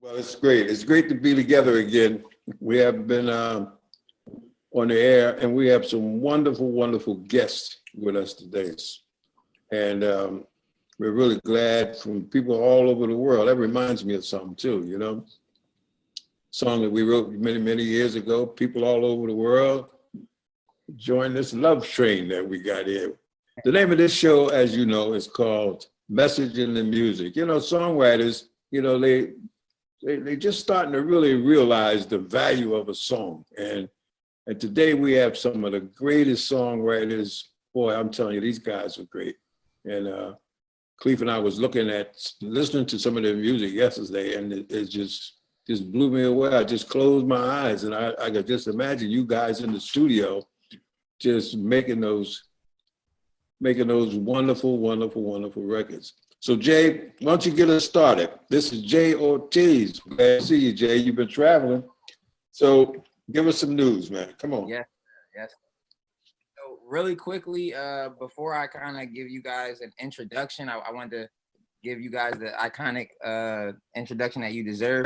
Well, it's great. It's great to be together again. We have been on the air, and we have some wonderful, wonderful guests with us today. And we're really glad from people all over the world. That reminds me of something too, song that we wrote many, many years ago. People all over the world join this love train that we got here. The name of this show, as you know, is called Message in the Music. Songwriters, they just starting to really realize the value of a song. And today we have some of the greatest songwriters. Boy, I'm telling you, these guys are great. And Cleve and I was listening to some of their music yesterday, and it just blew me away. I just closed my eyes, and I could just imagine you guys in the studio just making those wonderful, wonderful, wonderful records. So Jay, why don't you get us started? This is Jay Ortiz. Glad to see you, Jay. You've been traveling. So give us some news, man. Come on. Yes. So really quickly, before I kind of give you guys an introduction, I wanted to give you guys the iconic introduction that you deserve.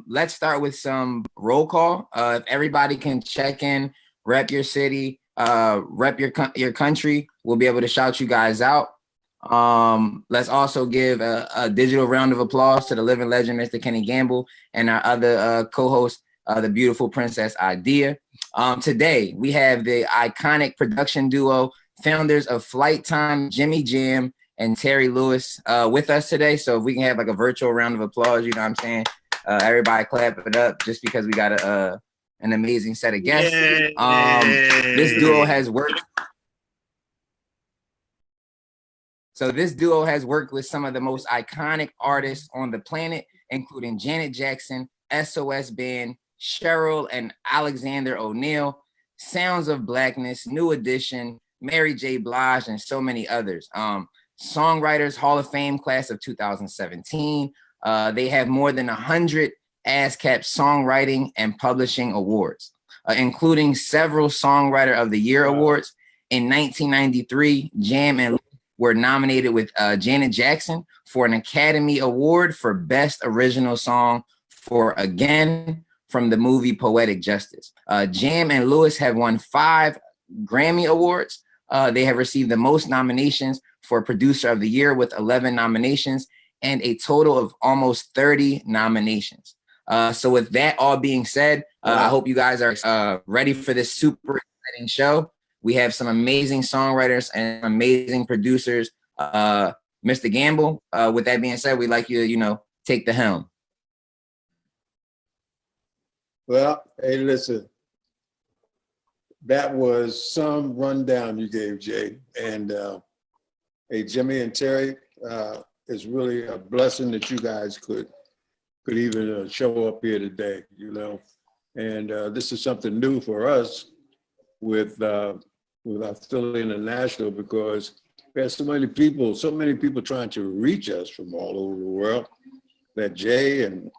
Let's start with some roll call. If everybody can check in, rep your city, rep your country, we'll be able to shout you guys out. Let's also give a digital round of applause to the living legend, Mr. Kenny Gamble, and our other co-host, the beautiful Princess Idea. Today, we have the iconic production duo, founders of Flight Time, Jimmy Jam, and Terry Lewis with us today. So if we can have like a virtual round of applause, you know what I'm saying? Everybody clap it up just because we got an amazing set of guests. This duo has worked. So this duo has worked with some of the most iconic artists on the planet, including Janet Jackson, SOS Band, Cheryl and Alexander O'Neal, Sounds of Blackness, New Edition, Mary J. Blige, and so many others. Songwriters Hall of Fame class of 2017. They have more than 100 ASCAP songwriting and publishing awards, including several Songwriter of the Year awards. In 1993, Jam and were nominated with Janet Jackson for an Academy Award for Best Original Song for Again from the movie Poetic Justice. Jam and Lewis have won 5 Grammy Awards. They have received the most nominations for Producer of the Year with 11 nominations and a total of almost 30 nominations. So with that all being said, I hope you guys are ready for this super exciting show. We have some amazing songwriters and amazing producers. Mr. Gamble, with that being said, we'd like you to, take the helm. Well, hey, listen, that was some rundown you gave, Jay. And hey, Jimmy and Terry, it's really a blessing that you guys could even show up here today, And this is something new for us with our Philly International, because we have so many people trying to reach us from all over the world, that Jay and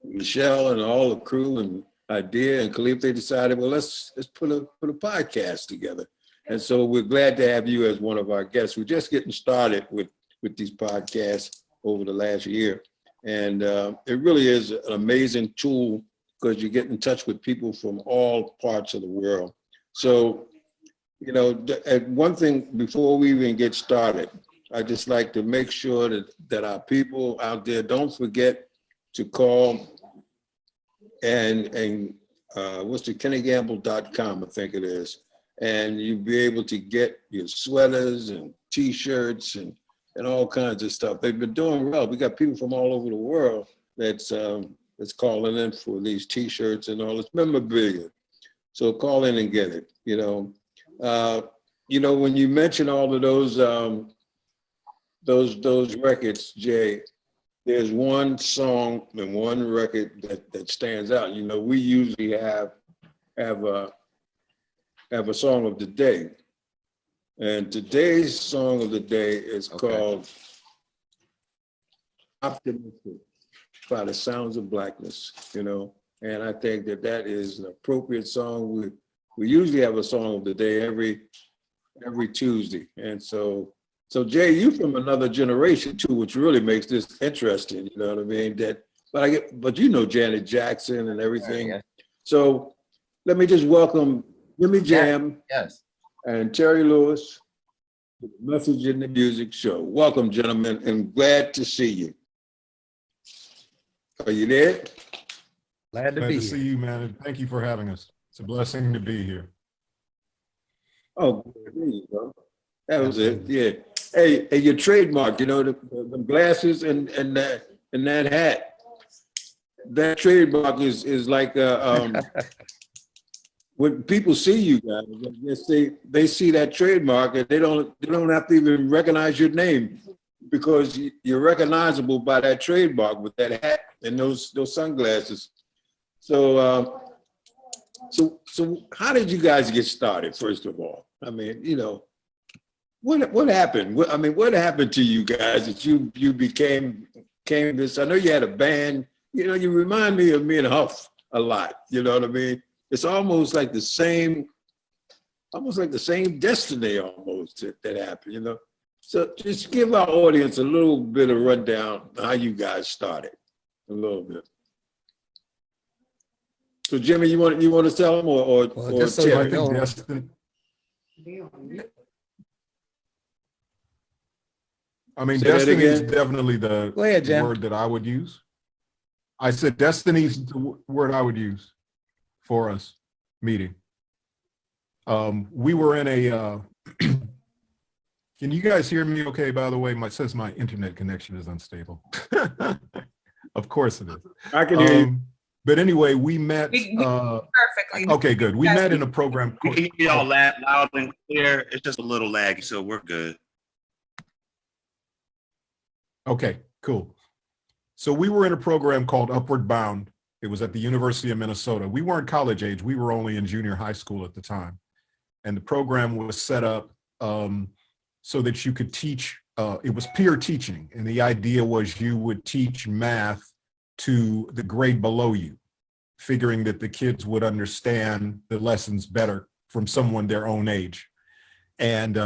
Michelle and all the crew and Idea and Khalif, they decided, well, let's put a podcast together. And so we're glad to have you as one of our guests. We're just getting started with these podcasts over the last year. And it really is an amazing tool because you get in touch with people from all parts of the world. So, one thing before we even get started, I just like to make sure that our people out there don't forget to call and what's the KennyGamble.com, I think it is. And you'll be able to get your sweaters and T-shirts and all kinds of stuff. They've been doing well. We got people from all over the world that's calling in for these T-shirts and all this memorabilia. So call in and get it. When you mention all of those records, Jay, there's one song and one record that stands out. We usually have a song of the day. And today's song of the day is called Optimistic by the Sounds of Blackness, And I think that is an appropriate song. We usually have a song of the day every Tuesday. And so Jay, you from another generation too, which really makes this interesting, you know what I mean? That but you know Janet Jackson and everything. Yeah. So let me just welcome Jimmy Jam Yes. and Terry Lewis to the Message in the Music Show. Welcome, gentlemen, and glad to see you. Are you there? Glad to Glad be to here. see you, man. And thank you for having us. It's a blessing to be here. Oh, there you go. That was Absolutely. it. Yeah. Hey, your trademark, you know, the glasses and that hat. That trademark is like when people see you guys, I guess they see that trademark and they don't have to even recognize your name because you're recognizable by that trademark with that hat and those sunglasses. So so how did you guys get started? First of all, I mean, you know, what happened? What happened to you guys that you became this? I know you had a band. You know, you remind me of me and Huff a lot. You know what I mean? It's almost like the same destiny almost that happened. You know, so just give our audience a little bit of rundown on how you guys started, a little bit. So Jimmy, you want to tell them or Just so you Terry? know, Say that destiny is again? definitely the Go ahead, Jim. word that I would use. I said destiny is the word I would use for us meeting. We were in a, can you guys hear me okay, by the way? Says my internet connection is unstable. Of course it is. I can hear you. But anyway, we met, Perfectly. okay, good. We met in a program. We can hear y'all loud and clear. It's just a little laggy, so we're good. Okay, cool. So we were in a program called Upward Bound. It was at the University of Minnesota. We weren't college age. We were only in junior high school at the time. And the program was set up so that you could teach, it was peer teaching. And the idea was you would teach math to the grade below you, figuring that the kids would understand the lessons better from someone their own age. And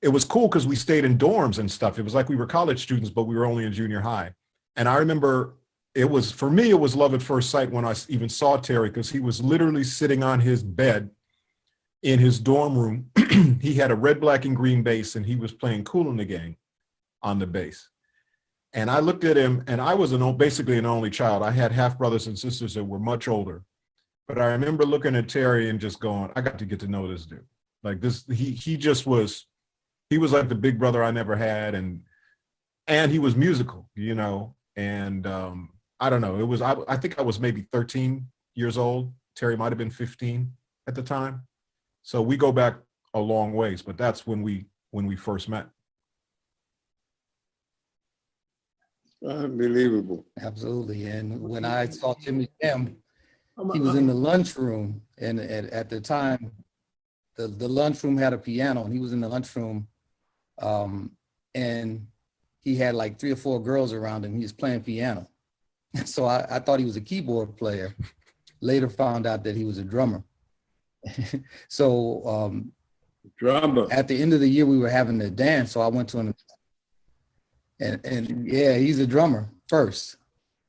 it was cool because we stayed in dorms and stuff. It was like we were college students, but we were only in junior high. And I remember for me, it was love at first sight when I even saw Terry, because he was literally sitting on his bed in his dorm room. He had a red, black, and green bass, and he was playing Kool and the Gang on the bass. And I looked at him, and I was basically an only child. I had half brothers and sisters that were much older. But I remember looking at Terry and just going, I got to get to know this dude. Like this, he was like the big brother I never had. And he was musical, you know, and I don't know, I think I was maybe 13 years old. Terry might've been 15 at the time. So we go back a long ways, but that's when we first met. Unbelievable. absolutely. And when I saw Jimmy Jam, he was in the lunchroom, and at the time, the lunchroom had a piano, and he was in the lunchroom, and he had like 3 or 4 girls around him. He was playing piano. So I thought he was a keyboard player. Later found out that he was a drummer. So Drama. at the end of the year, we were having to dance. So I went to him, and yeah, he's a drummer first.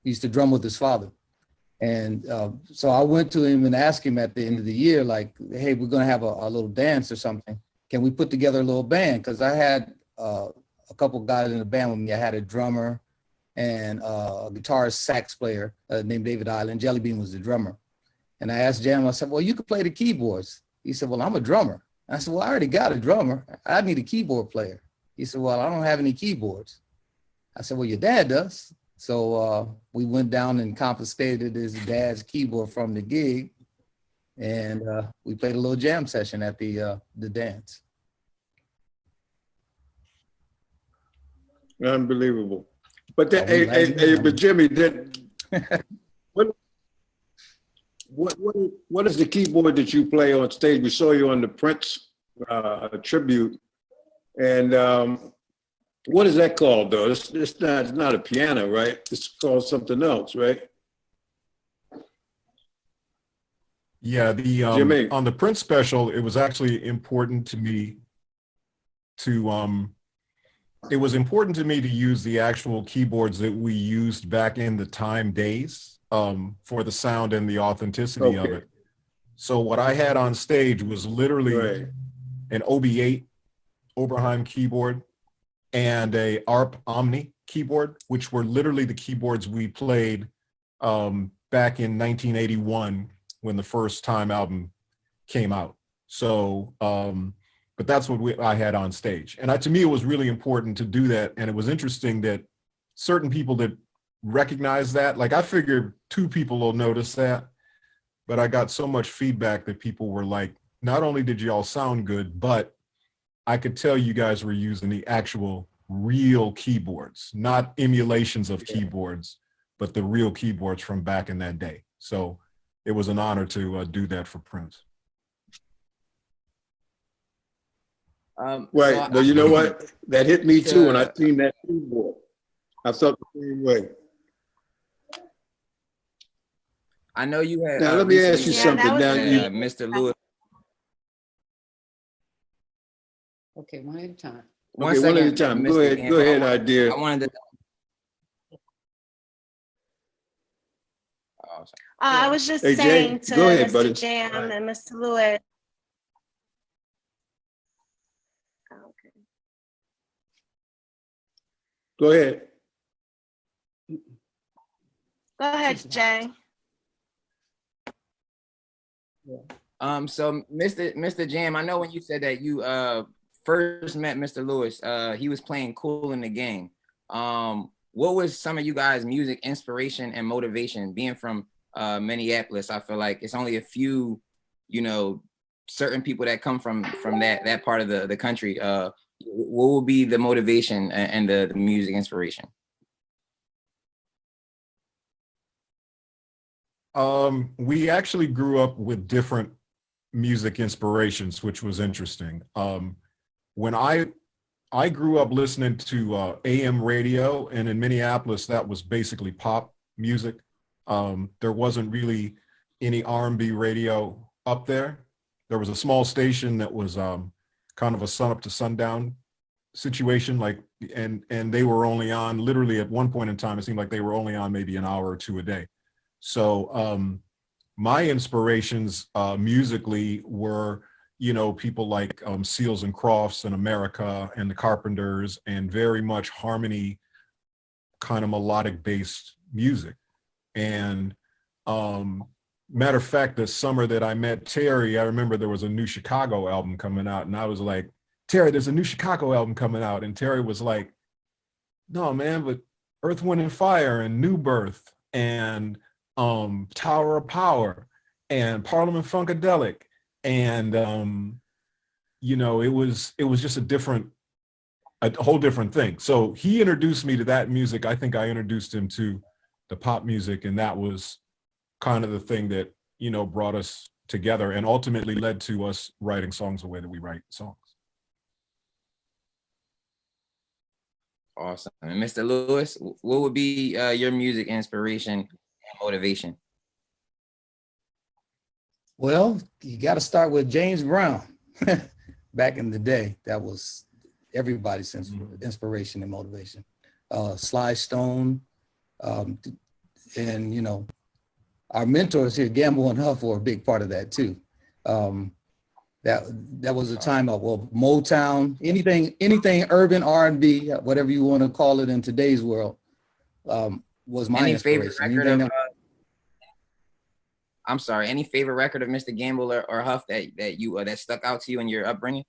He used to drum with his father. And so I went to him and asked him at the end of the year, like, hey, we're going to have a little dance or something. Can we put together a little band? Because I had a couple guys in the band with me. I had a drummer and a guitarist, sax player named David Island. Jelly Bean was the drummer. And I asked Jam, I said, well, you could play the keyboards. He said, well, I'm a drummer. I said, well, I already got a drummer. I need a keyboard player. He said, well, I don't have any keyboards. I said, well, your dad does. So we went down and confiscated his dad's keyboard from the gig, and we played a little jam session at the dance. Unbelievable. But Oh, we glad but Jimmy, what is the keyboard that you play on stage? We saw you on the Prince tribute, and what is that called though? It's not a piano, right? It's called something else, right? Yeah, Jimmy. on the Prince special, it was actually important to me to it was important to me to use the actual keyboards that we used back in the time days for the sound and the authenticity of Okay. it. So what I had on stage was literally Right. an OB8 Oberheim keyboard and a ARP Omni keyboard, which were literally the keyboards we played back in 1981 when the first Time album came out. So, but that's what I had on stage. And to me, it was really important to do that. And it was interesting that certain people that recognize that, like I figured 2 people will notice that, but I got so much feedback that people were like, not only did y'all sound good, but I could tell you guys were using the actual real keyboards, not emulations of keyboards, but the real keyboards from back in that day. So it was an honor to do that for Prince. Right. So But you know what? That hit me too when I seen that keyboard. I felt the same way. I know you had. Now, let me ask you recently something. that was Now, you, Mr. Lewis. Okay, one at a time. One okay, one at a second, time. Mr. Go ahead. Gamble. Go ahead, I idea. wanted to. Oh, sorry. I was just Hey, Jay, saying to go ahead, Mr. buddy. Jam All right. and Mr. Lewis. Okay. Go ahead. Go ahead, Jay. So Mr. Jam, I know when you said that you first met Mr. Lewis, he was playing Cool in the Game. What was some of you guys' music inspiration and motivation? Being from Minneapolis, I feel like it's only a few, certain people that come from that part of the country. What would be the motivation and the music inspiration? We actually grew up with different music inspirations, which was interesting. When I grew up listening to AM radio, and in Minneapolis, that was basically pop music. There wasn't really any R&B radio up there. There was a small station that was kind of a sun up to sundown situation, and they were only on, literally at one point in time, it seemed like they were only on maybe an hour or 2 a day. So my inspirations musically were, people like Seals and Crofts and America and the Carpenters, and very much harmony, kind of melodic based music. And matter of fact, the summer that I met Terry, I remember there was a new Chicago album coming out, and I was like, Terry, there's a new Chicago album coming out. And Terry was like, no, man, but Earth, Wind and Fire and New Birth and Tower of Power and Parliament Funkadelic, and it was just a whole different thing. So he introduced me to that music. I think I introduced him to the pop music, and that was kind of the thing that brought us together and ultimately led to us writing songs the way that we write songs. Awesome. And Mr. Lewis, what would be your music inspiration and motivation? Well, you got to start with James Brown. Back in the day, that was everybody's inspiration and motivation. Sly Stone, and our mentors here, Gamble and Huff, were a big part of that too. That was a time of Motown, anything urban, R&B, whatever you want to call it in today's world, was my Any inspiration. favorite record of? I'm sorry. Any favorite record of Mr. Gamble or Huff that you that stuck out to you in your upbringing?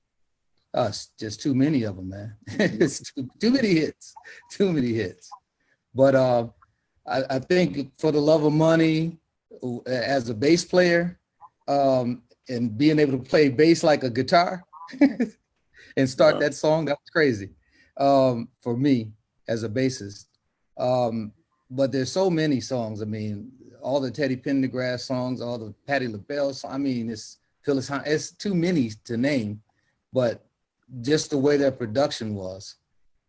Just too many of them, man. It's too many hits, too many hits. But I think For the Love of Money, as a bass player, and being able to play bass like a guitar and start that song, that was crazy for me as a bassist. But there's so many songs. I mean, all the Teddy Pendergrass songs, all the Patti LaBelle songs. I mean, it's Phyllis Hyman. It's too many to name, but just the way their production was,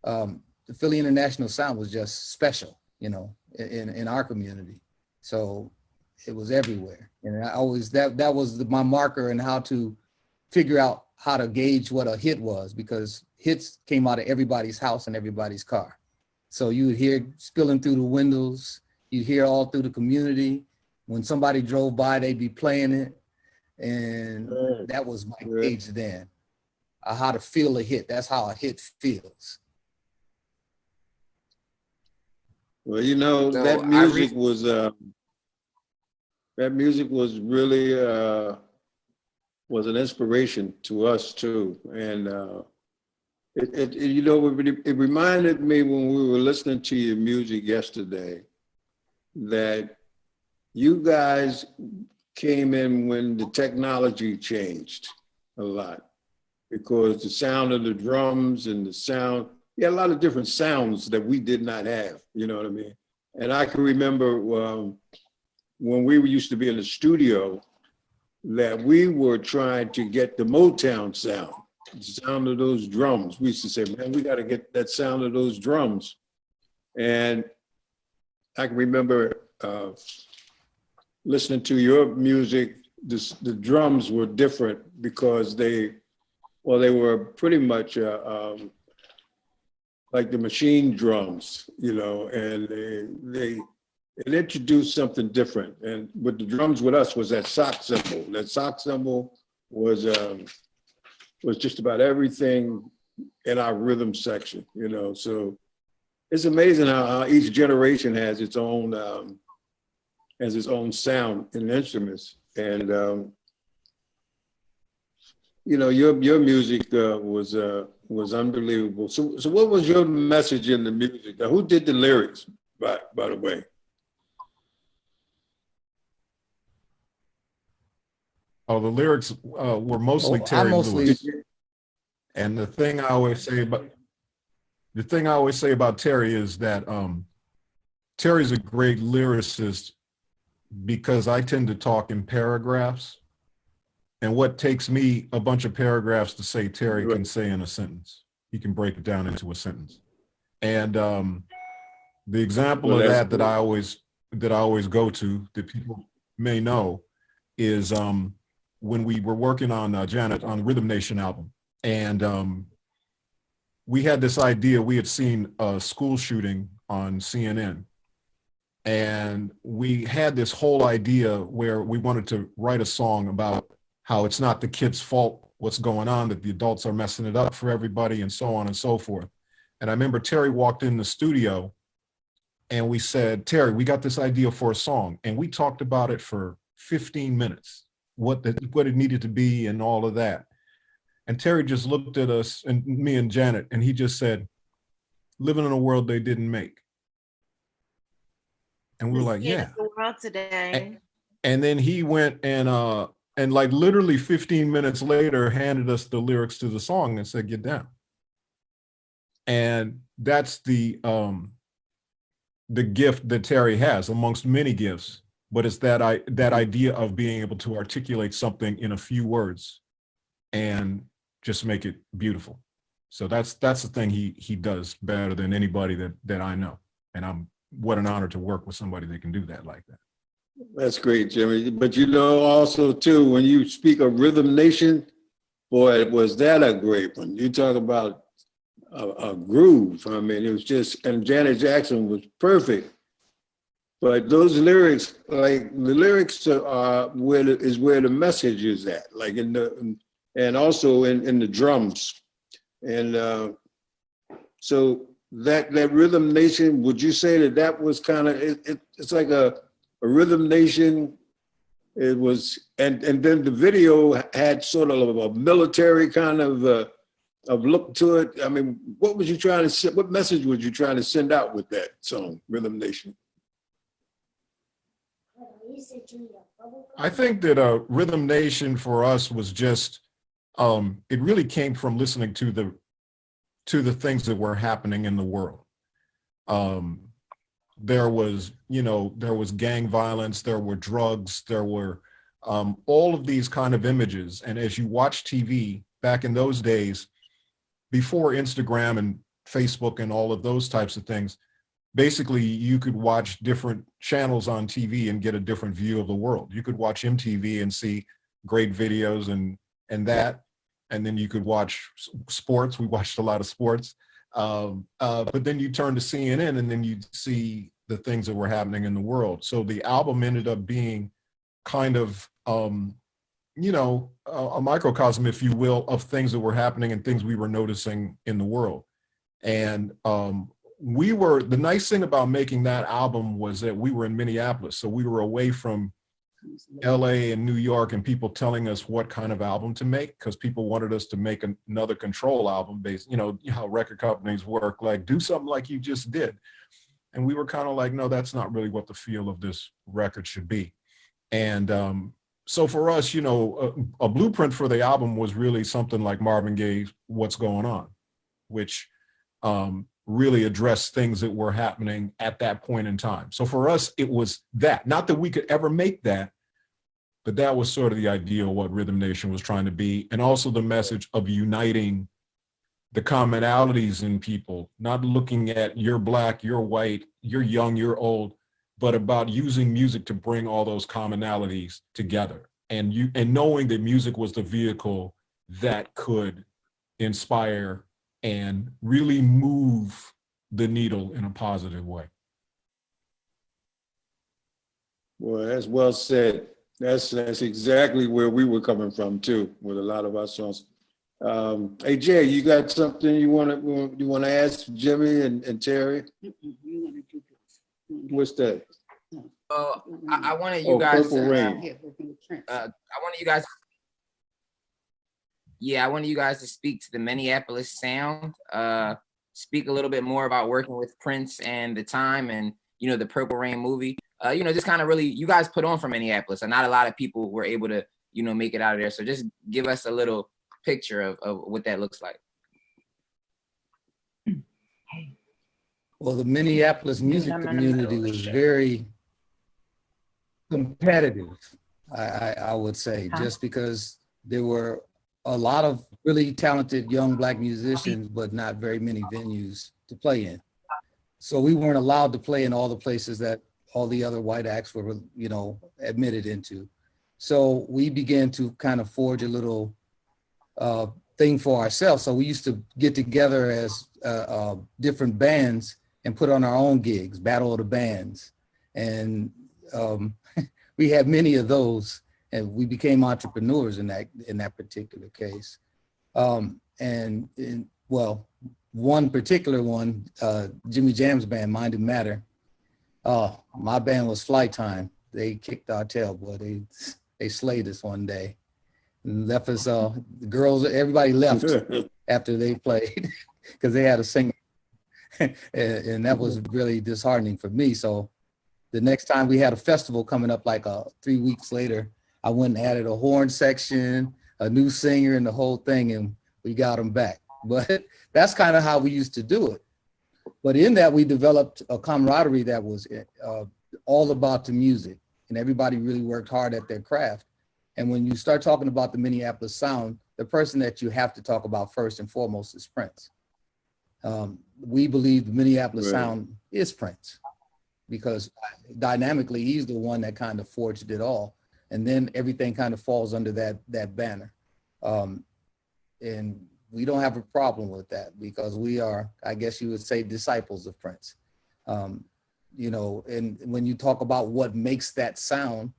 the Philly International Sound was just special, in our community. So it was everywhere. And I always, that was my marker in how to figure out how to gauge what a hit was, because hits came out of everybody's house and everybody's car. So you would hear spilling through the windows, you'd hear all through the community. When somebody drove by, they'd be playing it. And Right. that was my Right. gauge then. How to feel a hit. That's how a hit feels. Well, you know, So that I music was really was an inspiration to us too. And you know, it reminded me when we were listening to your music yesterday that you guys came in when the technology changed a lot, because the sound of the drums and the sound, you had a lot of different sounds that we did not have, you know what I mean? And I can remember when we used to be in the studio, that we were trying to get the Motown sound, the sound of those drums. We used to say, man, we got to get that sound of those drums. And I can remember listening to your music, the drums were different because they were pretty much like the machine drums, you know, and it introduced something different. And with the drums with us was that sock cymbal. That sock cymbal was just about everything in our rhythm section, you know. So it's amazing how each generation has its own sound in instruments. And you know, your music was unbelievable. So what was your message in the music? Now, who did the lyrics, by the way? Oh, the lyrics were mostly Oh, I Terry mostly- Lewis. And the thing I always say about Terry is that Terry's a great lyricist because I tend to talk in paragraphs. And what takes me a bunch of paragraphs to say, Terry can Right. say in a sentence. He can break it down into a sentence. And the example Well, of that's that I always go to, that people may know, is when we were working on Janet on the Rhythm Nation album. And we had this idea. We had seen a school shooting on CNN. And we had this whole idea where we wanted to write a song about how it's not the kids' fault what's going on, that the adults are messing it up for everybody, and so on and so forth. And I remember Terry walked in the studio and we said, Terry, we got this idea for a song. And we talked about it for 15 minutes, what it needed to be and all of that. And Terry just looked at us, and me and Janet, and he just said, living in a world they didn't make. And we were like, yeah. The world today. And then he went and like literally 15 minutes later handed us the lyrics to the song and said, get down. And that's the gift that Terry has amongst many gifts, but it's that idea of being able to articulate something in a few words and just make it beautiful. So that's the thing he does better than anybody that I know. And what an honor to work with somebody that can do that like that. That's great, Jimmy. But you know, also too, when you speak of Rhythm Nation, boy, was that a great one. You talk about a groove. I mean, it was just, and Janet Jackson was perfect. But those lyrics, like the lyrics are where the message is at, like and also in the drums. And so that Rhythm Nation, would you say that was kind of, it's like a Rhythm Nation? It was, and then the video had sort of a military kind of look to it. I mean, what message was you trying to send out with that song, Rhythm Nation? I think that Rhythm Nation for us was just, it really came from listening to the things that were happening in the world. There was gang violence, there were drugs, there were all of these kind of images. And as you watch TV back in those days, before Instagram and Facebook and all of those types of things, basically you could watch different channels on TV and get a different view of the world. You could watch MTV and see great videos and and that, and then you could watch sports. We watched a lot of sports. But then you turn to CNN and then you see the things that were happening in the world. So the album ended up being kind of, you know, a microcosm, if you will, of things that were happening and things we were noticing in the world. And the nice thing about making that album was that we were in Minneapolis. So we were away from LA and New York and people telling us what kind of album to make, because people wanted us to make another Control album based, you know how record companies work, like do something like you just did. And we were kind of like, no, that's not really what the feel of this record should be. And so for us, you know, a blueprint for the album was really something like Marvin Gaye's What's Going On, which really addressed things that were happening at that point in time. So for us, it was that. Not that we could ever make that, but that was sort of the idea of what Rhythm Nation was trying to be. And also the message of uniting the commonalities in people, not looking at you're Black, you're white, you're young, you're old, but about using music to bring all those commonalities together. And knowing that music was the vehicle that could inspire and really move the needle in a positive way. Well, that's well said. That's exactly where we were coming from too, with a lot of our songs. Hey Jay, you got something you want to ask Jimmy and Terry? You want to do this. What's that? I wanted you guys Purple to, Rain. Yeah, we're gonna print. I wanted you guys. Yeah, I wanted you guys to speak to the Minneapolis sound. Speak a little bit more about working with Prince and the time, and you know the Purple Rain movie. You know, just kind of really, you guys put on for Minneapolis, and not a lot of people were able to, you know, make it out of there. So just give us a little picture of what that looks like. Well, the Minneapolis music community was very competitive, I would say, just because there were a lot of really talented young Black musicians, but not very many venues to play in. So we weren't allowed to play in all the places that all the other white acts were, you know, admitted into. So we began to kind of forge a little thing for ourselves. So we used to get together as different bands and put on our own gigs, Battle of the Bands. And we had many of those, and we became entrepreneurs in that particular case. Well, one particular one, Jimmy Jam's band, Mind and Matter. My band was Flight Time. They kicked our tail, boy. They slayed us one day and left us. The girls, everybody left after they played because they had a singer, and that was really disheartening for me. So the next time we had a festival coming up, like 3 weeks later, I went and added a horn section, a new singer, and the whole thing, and we got them back. But that's kind of how we used to do it. But in that, we developed a camaraderie that was all about the music, and everybody really worked hard at their craft. And when you start talking about the Minneapolis sound, the person that you have to talk about first and foremost is Prince. We believe the Minneapolis sound is Prince, because dynamically, he's the one that kind of forged it all. And then everything kind of falls under that banner. And we don't have a problem with that, because we are, I guess you would say, disciples of Prince. You know, and when you talk about what makes that sound,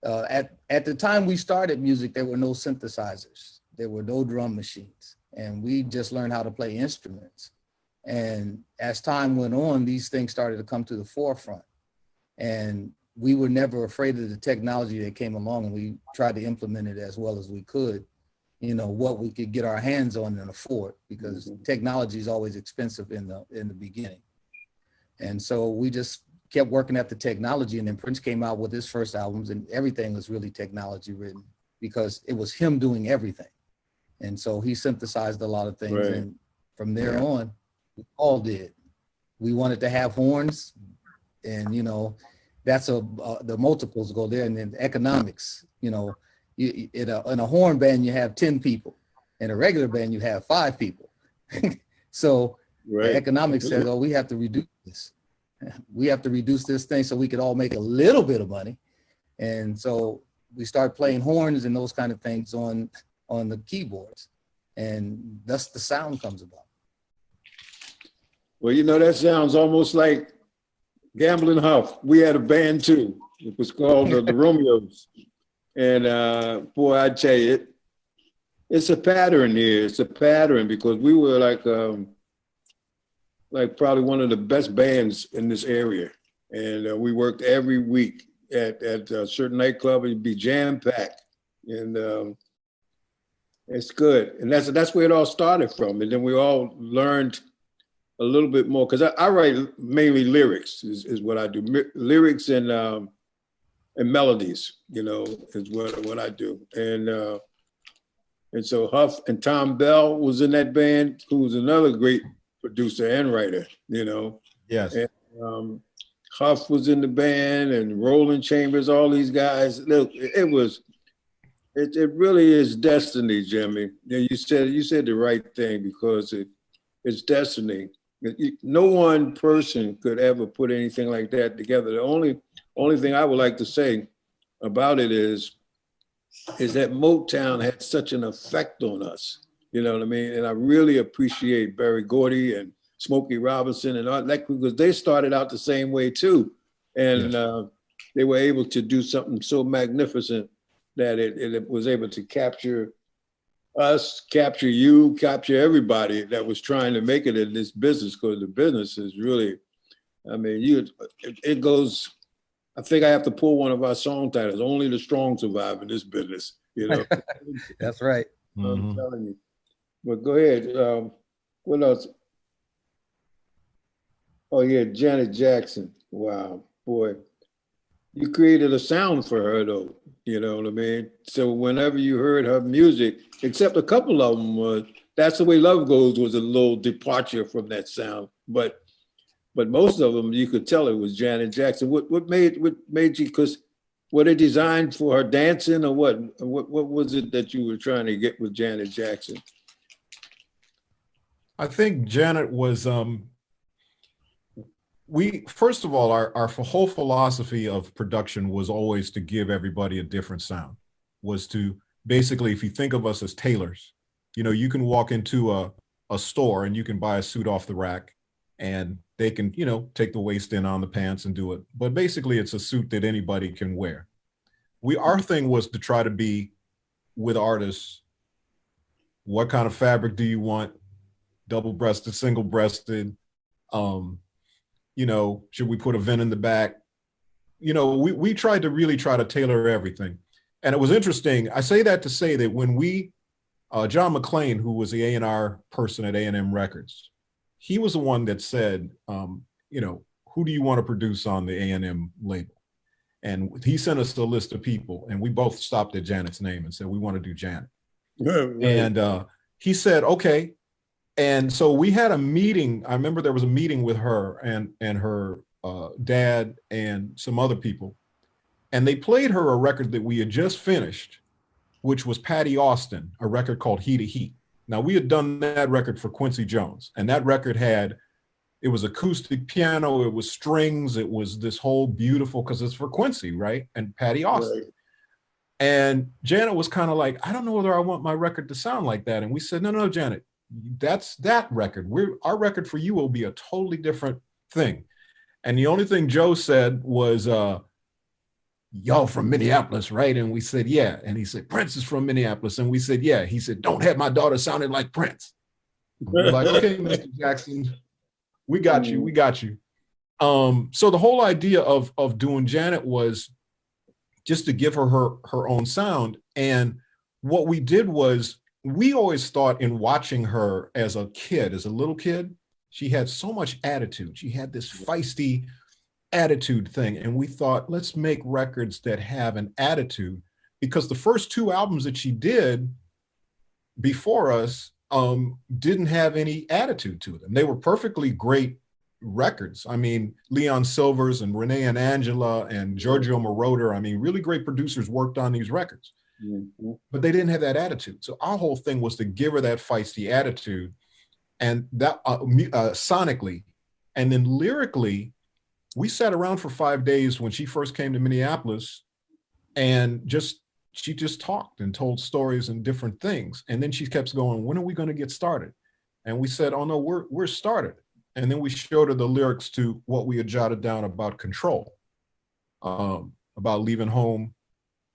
at the time we started music, there were no synthesizers, there were no drum machines, and we just learned how to play instruments. And as time went on, these things started to come to the forefront. And we were never afraid of the technology that came along, and we tried to implement it as well as we could, you know, what we could get our hands on and afford, because technology is always expensive in the beginning. And so we just kept working at the technology, and then Prince came out with his first albums, and everything was really technology written, because it was him doing everything. And so he synthesized a lot of things. Right. And from there on, we all did. We wanted to have horns, and, you know, that's the multiples go there. And then economics, you know, in a horn band, you have 10 people. In a regular band, you have 5 people. So the economics says, oh, we have to reduce this. We have to reduce this thing so we could all make a little bit of money. And so we start playing horns and those kind of things on on the keyboards, and thus the sound comes about. Well, you know, that sounds almost like Gambling Huff. We had a band too. It was called the Romeos. And boy, I tell you, it's a pattern here. It's a pattern because we were like probably one of the best bands in this area. And we worked every week at a certain nightclub. It'd be jam-packed. And it's good. And that's where it all started from. And then we all learned a little bit more, because I write mainly lyrics is what I do. Lyrics and melodies, you know, is what I do. And so Huff and Tom Bell was in that band, who was another great producer and writer, you know. Yes. And Huff was in the band, and Roland Chambers, all these guys. Look, it really is destiny, Jimmy. You said the right thing, because it's destiny. No one person could ever put anything like that together. The only thing I would like to say about it is that Motown had such an effect on us. You know what I mean? And I really appreciate Berry Gordy and Smokey Robinson and all that, because they started out the same way too. And they were able to do something so magnificent that it was able to capture us, capture you, capture everybody that was trying to make it in this business, because the business is really, I mean, it goes, I think I have to pull one of our song titles, "Only the Strong Survive in this business," you know. That's right. I'm telling you. But go ahead. What else? Oh yeah, Janet Jackson. Wow, boy. You created a sound for her though, you know what I mean? So whenever you heard her music, except a couple of them was "That's the Way Love Goes" was a little departure from that sound. But most of them, you could tell it was Janet Jackson. What made you, because were they designed for her dancing, or what? What was it that you were trying to get with Janet Jackson? I think Janet was, first of all, our whole philosophy of production was always to give everybody a different sound, was to basically, if you think of us as tailors, you know, you can walk into a store and you can buy a suit off the rack, and they can, you know, take the waist in on the pants and do it. But basically it's a suit that anybody can wear. Our thing was to try to be with artists, what kind of fabric do you want? Double-breasted, single-breasted, you know, should we put a vent in the back? You know, we tried to really try to tailor everything. And it was interesting. I say that to say that when John McClain, who was the A&R person at A&M Records, he was the one that said, you know, who do you want to produce on the A&M label? And he sent us a list of people, and we both stopped at Janet's name and said, we want to do Janet. Right. And he said, okay. And so we had a meeting. I remember there was a meeting with her and her dad and some other people. And they played her a record that we had just finished, which was Patty Austin, a record called Heat of Heat. Now, we had done that record for Quincy Jones, and that record it was acoustic piano, it was strings, it was this whole beautiful, because it's for Quincy, right? And Patty Austin. Right. And Janet was kind of like, I don't know whether I want my record to sound like that. And we said, no, Janet, that's that record. Our record for you will be a totally different thing. And the only thing Joe said was, y'all from Minneapolis, right? And we said, yeah. And he said, Prince is from Minneapolis. And we said, yeah. He said, don't have my daughter sounding like Prince. And we're like, okay, Mr. Jackson, we got you. We got you. So the whole idea of doing Janet was just to give her own sound. And what we did was, we always thought, in watching her as a little kid, she had so much attitude. She had this feisty attitude thing. And we thought, let's make records that have an attitude, because the first two albums that she did before us didn't have any attitude to them. They were perfectly great records. I mean, Leon Silvers and Renee and Angela and Giorgio Moroder, I mean, really great producers worked on these records. Mm-hmm. But they didn't have that attitude. So our whole thing was to give her that feisty attitude, and that sonically, and then lyrically, we sat around for 5 days when she first came to Minneapolis and just she just talked and told stories and different things. And then she kept going, when are we going to get started? And we said, oh no, we're started. And then we showed her the lyrics to what we had jotted down about control, about leaving home,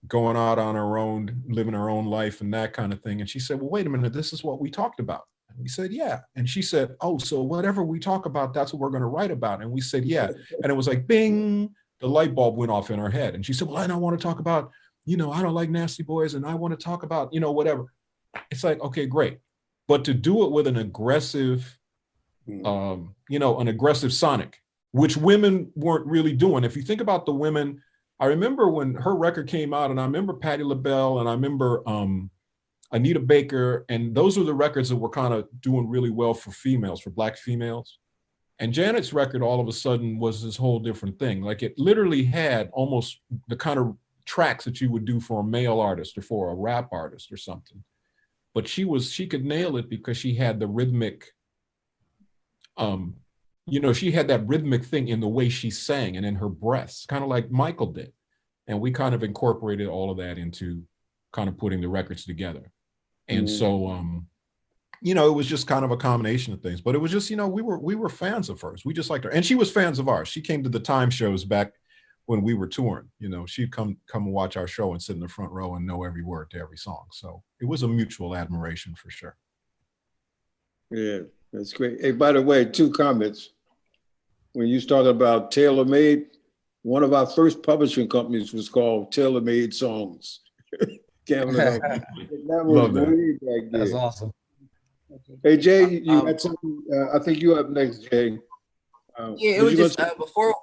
going out on our own, living our own life and that kind of thing. And she said, well, wait a minute, this is what we talked about. And we said, yeah. And she said, oh, so whatever we talk about, that's what we're going to write about. And we said, yeah. And it was like, bing, the light bulb went off in her head. And she said, well, I don't want to talk about, I don't like Nasty Boys, and I want to talk about, whatever. It's like, okay, great. But to do it with an aggressive, an aggressive sonic, which women weren't really doing. If you think about the women, I remember when her record came out, and I remember Patti LaBelle, and I remember Anita Baker, and those were the records that were kind of doing really well for females, for Black females. And Janet's record all of a sudden was this whole different thing. Like, it literally had almost the kind of tracks that you would do for a male artist or for a rap artist or something. But she could nail it because she had the rhythmic, she had that rhythmic thing in the way she sang and in her breaths, kind of like Michael did. And we kind of incorporated all of that into kind of putting the records together. And so, it was just kind of a combination of things, but it was just, we were fans of hers. We just liked her. And she was fans of ours. She came to the Time shows back when we were touring. She'd come and watch our show and sit in the front row and know every word to every song. So it was a mutual admiration for sure. Yeah, that's great. Hey, by the way, 2 comments. When you started about TaylorMade, one of our first publishing companies was called TaylorMade Songs. That was way back That's then. awesome. Hey, Jay, you had something? I think you up next, Jay. Yeah, it was just before.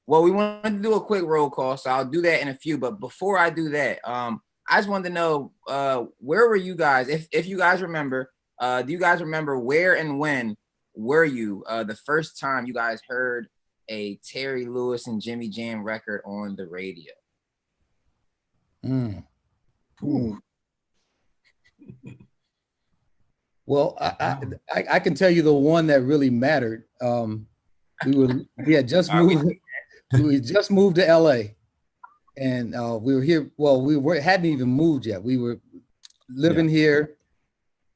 Well, we wanted to do a quick roll call, so I'll do that in a few. But before I do that, I just wanted to know where were you guys? If you guys remember, do you guys remember where and when were you the first time you guys heard a Terry Lewis and Jimmy Jam record on the radio? Well, I can tell you the one that really mattered. We had just moved. We just moved to LA, and we were here. Well, hadn't even moved yet. We were living here,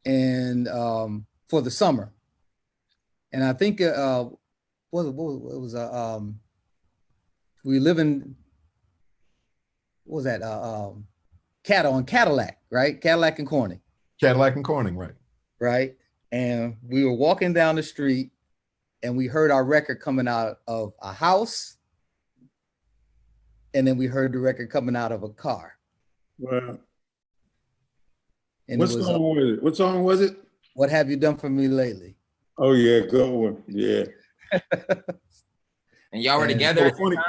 and for the summer. And I think what was we live in. What was that? On Cadillac, right? Cadillac and Corning. Cadillac and Corning, right? Right. And we were walking down the street, and we heard our record coming out of a house. And then we heard the record coming out of a car. Wow. And What song was it? What song was it? What Have You Done For Me Lately? Oh, yeah, good one. Yeah. And y'all were together at the time?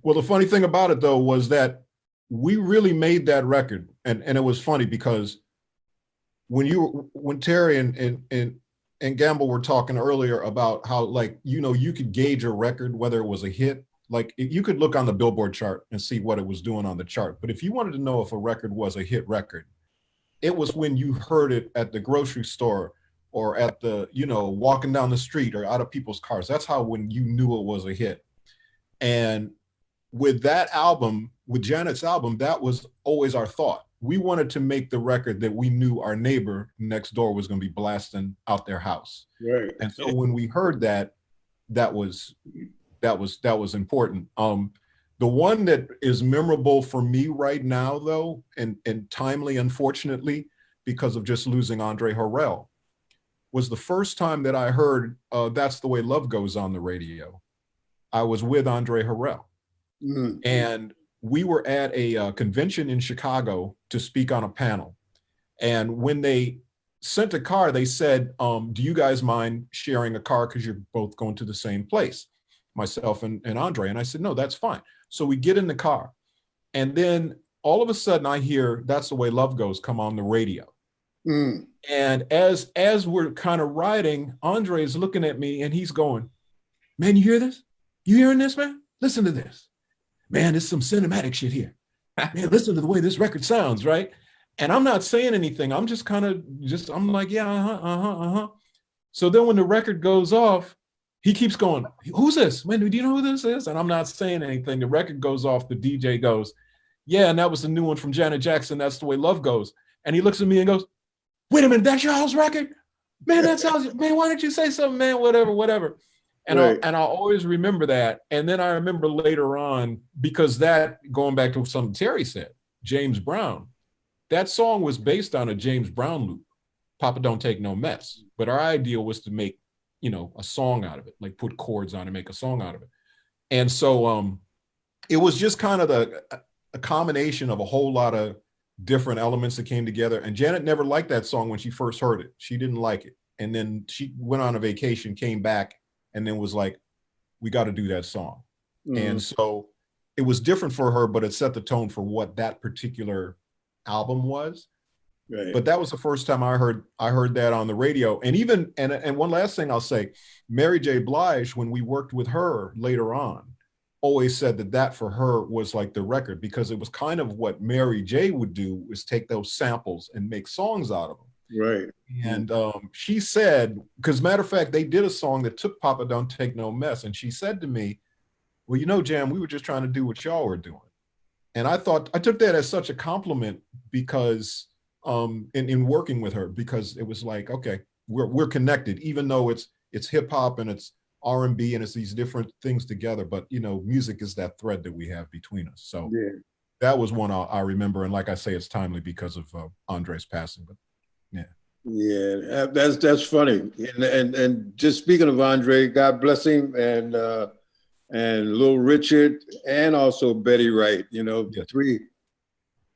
Well, the funny thing about it, though, was that we really made that record. And it was funny because when Terry and Gamble were talking earlier about how, like, you could gauge a record, whether it was a hit. Like, you could look on the Billboard chart and see what it was doing on the chart. But if you wanted to know if a record was a hit record, it was when you heard it at the grocery store or at the, walking down the street or out of people's cars. That's how when you knew it was a hit. And with that album, with Janet's album, that was always our thought. We wanted to make the record that we knew our neighbor next door was going to be blasting out their house. Right. And so when we heard that, that was important. The one that is memorable for me right now, though, and timely, unfortunately, because of just losing Andre Harrell, was the first time that I heard That's the Way Love Goes on the radio. I was with Andre Harrell. And we were at a convention in Chicago to speak on a panel. And when they sent a car, they said, do you guys mind sharing a car because you're both going to the same place, myself and Andre? And I said, no, that's fine. So we get in the car. And then all of a sudden I hear That's the Way Love Goes come on the radio. And as we're kind of riding, Andre is looking at me and he's going, man, you hear this? You hearing this, man? Listen to this. Man, it's some cinematic shit here. Man, listen to the way this record sounds, right? And I'm not saying anything. I'm just I'm like, yeah, So then when the record goes off, he keeps going, who's this? Man, do you know who this is? And I'm not saying anything. The record goes off. The DJ goes, yeah, and that was the new one from Janet Jackson. That's the way love goes. And he looks at me and goes, wait a minute, that's your house record? Man, that sounds, man, why didn't you say something, man? Whatever. And Right. I'll always remember that. And then I remember later on, because that, going back to something Terry said, James Brown, that song was based on a James Brown loop, Papa Don't Take No Mess. But our idea was to make, a song out of it, like put chords on and make a song out of it. And so it was just kind of a combination of a whole lot of different elements that came together. And Janet never liked that song when she first heard it. She didn't like it. And then she went on a vacation, came back, and then was like, we got to do that song. And so it was different for her, but it set the tone for what that particular album was. Right. But that was the first time I heard that on the radio. And even, and one last thing I'll say, Mary J. Blige, when we worked with her later on, always said that for her was like the record, because it was kind of what Mary J. would do, is take those samples and make songs out of them. Right. And she said, because matter of fact, they did a song that took Papa Don't Take No Mess. And she said to me, well, Jam, we were just trying to do what y'all were doing. And I took that as such a compliment, because in working with her, because it was like, okay, we're connected, even though it's hip hop and it's R&B and it's these different things together. But, music is that thread that we have between us. So Yeah. that was one I remember. And like I say, it's timely because of Andre's passing. But yeah. Yeah, that's funny. And just speaking of Andre, God bless him, and Little Richard, and also Betty Wright. Yes.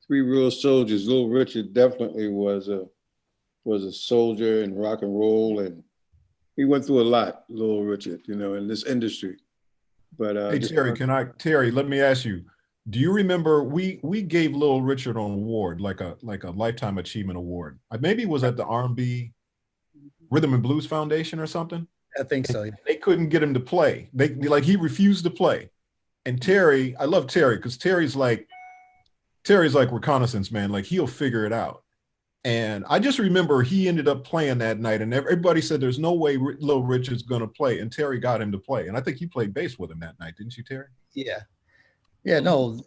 Three real soldiers. Little Richard definitely was a soldier in rock and roll, and he went through a lot. Little Richard, in this industry. But Hey, Terry, let me ask you, do you remember we gave Little Richard an award, like a Lifetime Achievement Award? Maybe it was at the R&B Rhythm and Blues Foundation or something. I think so. They couldn't get him to play. He refused to play. And Terry, I love Terry, because Terry's like reconnaissance man. Like, he'll figure it out. And I just remember he ended up playing that night, and everybody said there's no way Little Richard's going to play, and Terry got him to play. And I think you played bass with him that night, didn't you, Terry? Yeah. Yeah, no,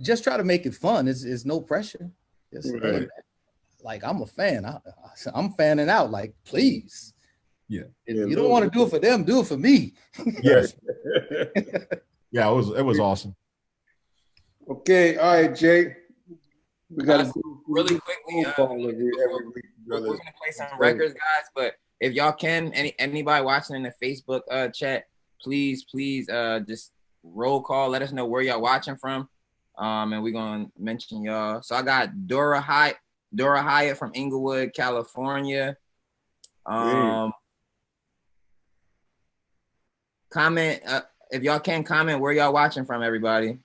just try to make it fun. It's no pressure. Just, Right. hey, like, I'm a fan. I'm fanning out. Like, please. Yeah. If you don't want to do it for them, do it for me. Yes. Yeah, it was awesome. Okay, all right, Jay. We got to Really quickly, we're gonna play some records, guys. But if y'all can, anybody watching in the Facebook chat, please just roll call. Let us know where y'all watching from, and we're gonna mention y'all. So I got Dora Hyatt from Inglewood, California. Comment if y'all can, comment where y'all watching from, everybody.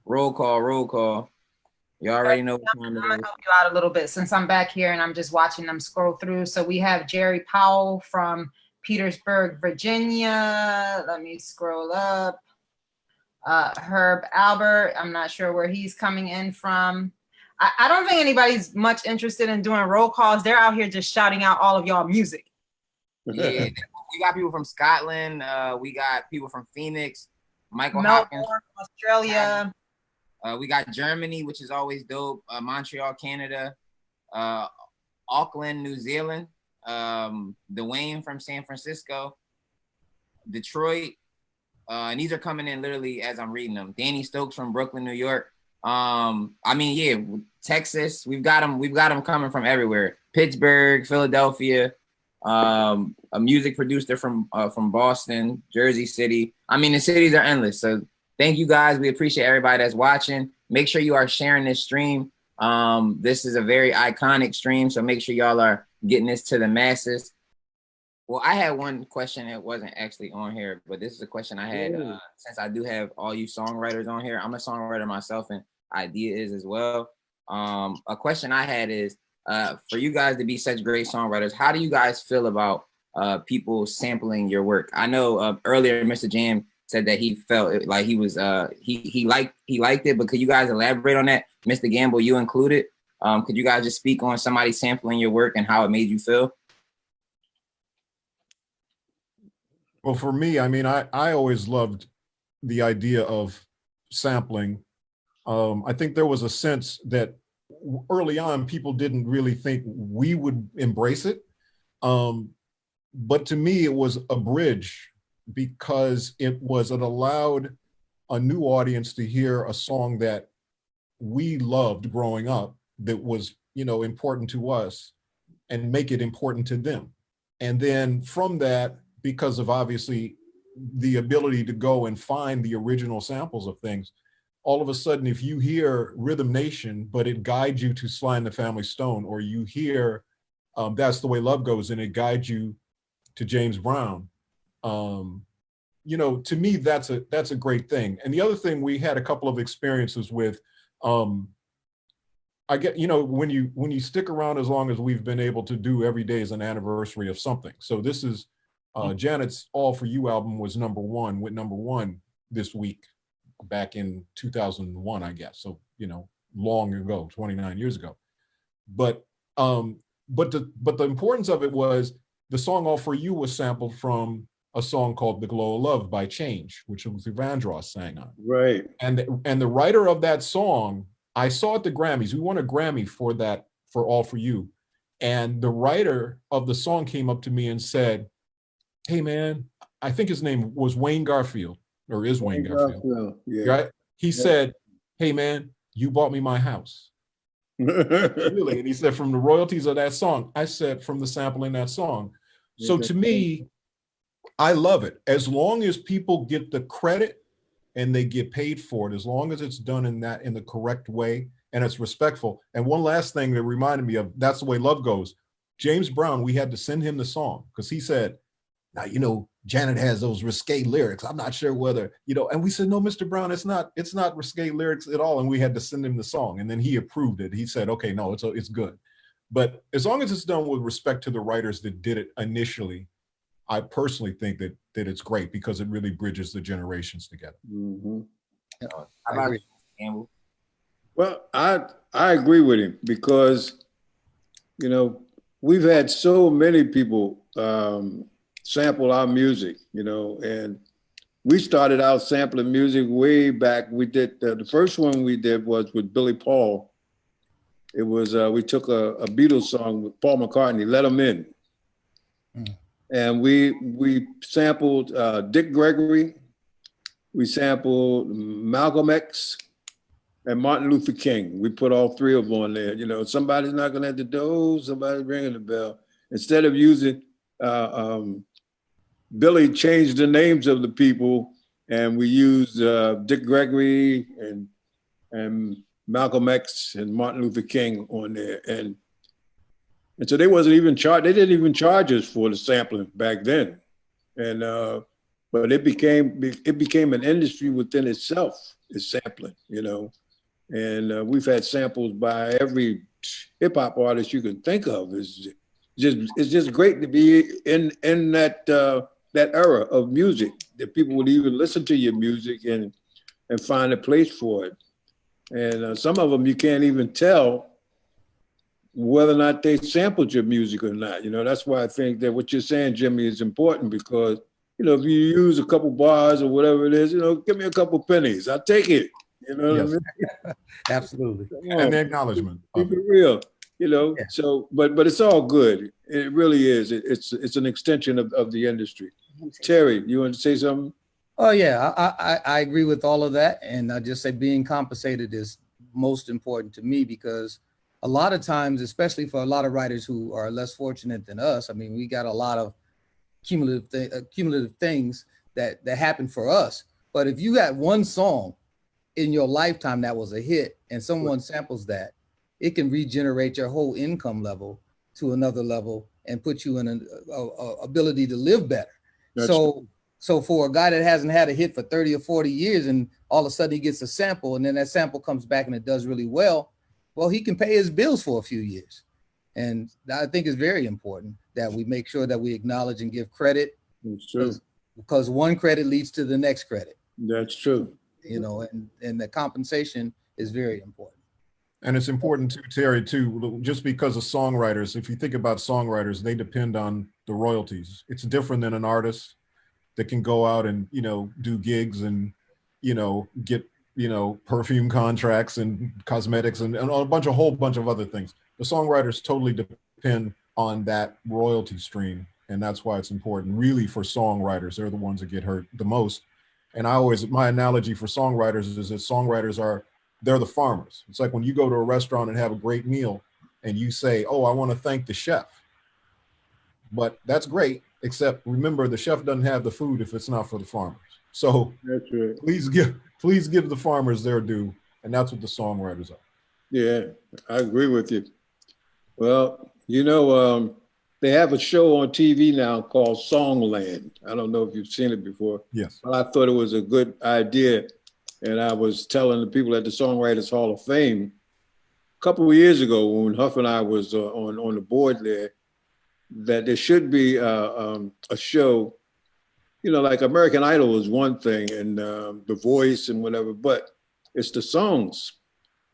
Roll call. You already know what time I'm it gonna is. help you out a little bit since I'm back here and I'm just watching them scroll through. So we have Jerry Powell from Petersburg, Virginia. Let me scroll up. Herb Albert, I'm not sure where he's coming in from. I don't think anybody's much interested in doing roll calls. They're out here just shouting out all of y'all music. Yeah, we got people from Scotland. We got people from Phoenix, Michael Melbourne, Hopkins. Australia. We got Germany, which is always dope. Montreal, Canada. Auckland, New Zealand. Dwayne from San Francisco. Detroit. And these are coming in literally as I'm reading them. Danny Stokes from Brooklyn, New York. Texas. We've got them coming from everywhere. Pittsburgh, Philadelphia. A music producer from Boston, Jersey City. I mean, the cities are endless. So thank you guys. We appreciate everybody that's watching. Make sure you are sharing this stream. This is a very iconic stream, so make sure y'all are getting this to the masses. Well, I had one question that wasn't actually on here, but this is a question I had since I do have all you songwriters on here. I'm a songwriter myself, and Idea is as well. A question I had is, for you guys to be such great songwriters, how do you guys feel about people sampling your work? I know earlier Mr. Jam said that he felt like he was he liked it, but could you guys elaborate on that? Mr. Gamble, you included. Could you guys just speak on somebody sampling your work and how it made you feel? Well, for me, I mean, I always loved the idea of sampling. I think there was a sense that early on, people didn't really think we would embrace it. But to me, it was a bridge because it allowed a new audience to hear a song that we loved growing up that was, important to us and make it important to them. And then from that, because of obviously the ability to go and find the original samples of things, all of a sudden, if you hear Rhythm Nation, but it guides you to Sly and the Family Stone, or you hear That's the Way Love Goes, and it guides you to James Brown, to me, that's a great thing. And the other thing, we had a couple of experiences with, I get, when you stick around as long as we've been able to do, every day is an anniversary of something. So this is Janet's All For You album was went number one this week, back in 2001, I guess. So, long ago, 29 years ago. But the importance of it was the song All For You was sampled from a song called The Glow of Love by Change, which Luther Vandross sang on. Right. And the writer of that song, I saw at the Grammys, we won a Grammy for that, for All For You. And the writer of the song came up to me and said, "Hey man," I think his name was Wayne Garfield, or is Wayne Garfield. Yeah. Right? He said, "Hey man, you bought me my house." Really? And he said, "From the royalties of that song." I said, "From the sampling that song." So to me, I love it. As long as people get the credit and they get paid for it, as long as it's done in the correct way and it's respectful. And one last thing that reminded me of That's the Way Love Goes, James Brown, we had to send him the song because he said, "Now, Janet has those risque lyrics. I'm not sure whether, and we said, "No, Mr. Brown, it's not risque lyrics at all." And we had to send him the song, and then he approved it. He said, "Okay, no, it's good." But as long as it's done with respect to the writers that did it initially, I personally think that it's great because it really bridges the generations together. Mm-hmm. How about you, Campbell? Well, I agree with him because, we've had so many people sample our music, and we started out sampling music way back. We did, the first one we did was with Billy Paul. It was, we took a Beatles song with Paul McCartney, Let 'Em In. And we sampled Dick Gregory, we sampled Malcolm X, and Martin Luther King. We put all three of them on there. Somebody's knocking at the door, somebody's ringing the bell. Instead of using, Billy changed the names of the people, and we used Dick Gregory and Malcolm X and Martin Luther King on there. And so they didn't even charge us for the sampling back then. And but it became an industry within itself, is sampling, And we've had samples by every hip hop artist you can think of. It's just great to be in that era of music, that people would even listen to your music and find a place for it. And some of them you can't even tell whether or not they sampled your music or not. That's why I think that what you're saying, Jimmy, is important because, if you use a couple bars or whatever it is, give me a couple pennies. I'll take it. What I mean? Absolutely. And the acknowledgement. Keep it real, Yeah. So, but it's all good. It really is. It's an extension of the industry. Terry, you want to say something? Oh yeah, I agree with all of that. And I just say being compensated is most important to me because a lot of times, especially for a lot of writers who are less fortunate than us, I mean, we got a lot of cumulative things that happen for us. But if you got one song in your lifetime that was a hit and someone samples that, it can regenerate your whole income level to another level and put you in an ability to live better. So for a guy that hasn't had a hit for 30 or 40 years and all of a sudden he gets a sample and then that sample comes back and it does really well, he can pay his bills for a few years. And I think it's very important that we make sure that we acknowledge and give credit. That's true. Because one credit leads to the next credit. That's true. And the compensation is very important. And it's important too, Terry, too, just because of songwriters, if you think about songwriters, they depend on the royalties. It's different than an artist that can go out and, do gigs and, get perfume contracts and cosmetics and a whole bunch of other things. The songwriters totally depend on that royalty stream. And that's why it's important really for songwriters. They're the ones that get hurt the most. And my analogy for songwriters is that songwriters they're the farmers. It's like when you go to a restaurant and have a great meal and you say, oh, I want to thank the chef. But that's great, except remember the chef doesn't have the food if it's not for the farmers. So That's right. please give the farmers their due. And that's what the songwriters are. Yeah, I agree with you. Well, they have a show on TV now called Songland. I don't know if you've seen it before. Yes. But I thought it was a good idea. And I was telling the people at the Songwriters Hall of Fame a couple of years ago when Huff and I was on the board there, that there should be a show, like American Idol is one thing and The Voice and whatever, but it's the songs.